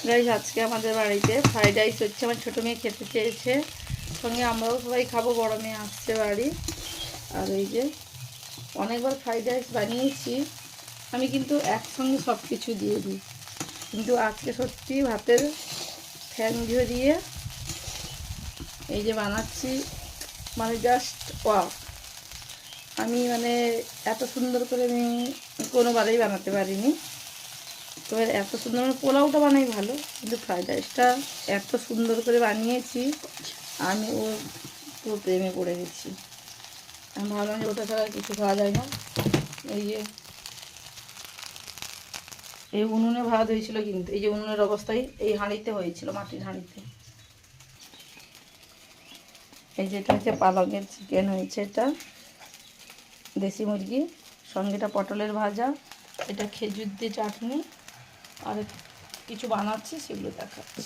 Guys আজকে আমাদের বাড়িতে ফ্রাইড রাইস হচ্ছে। আমার ছোটো মেয়ে খেতে চেয়েছে, সঙ্গে আমরাও সবাই খাবো। বড় মেয়ে আসছে বাড়ি। আর এই যে অনেকবার ফ্রাইড রাইস বানিয়েছি আমি, কিন্তু একসঙ্গে সব কিছু দিয়ে দিই। কিন্তু আজকে সত্যি ভাতের ফ্যান দিয়ে এই যে বানাচ্ছি, মানে জাস্ট ওয়াও। আমি মানে এত সুন্দর করে আমি কোনোবারেই বানাতে পারিনি। তবে এত সুন্দর, মানে পোলাওটা বানাই ভালো, কিন্তু ফ্রাইড রাইসটা এত সুন্দর করে বানিয়েছি আমি, ওর পুরো প্রেমে পড়ে গেছি। আমি ভাবলাম যে ওটা ছাড়া কিছু খাওয়া যায় না। এই যে এই উনুনে ভাত হয়েছিল, কিন্তু এই যে উনুনের অবস্থায় এই হাঁড়িতে হয়েছিল, মাটির হাঁড়িতে। এই যেটা হচ্ছে পালংয়ের চিকেন হয়েছে, এটা দেশি মুরগি, সঙ্গে এটা পটলের ভাজা, এটা খেজুর দিয়ে চাটনি, আর কিছু বানাচ্ছি সেগুলো দেখাচ্ছি।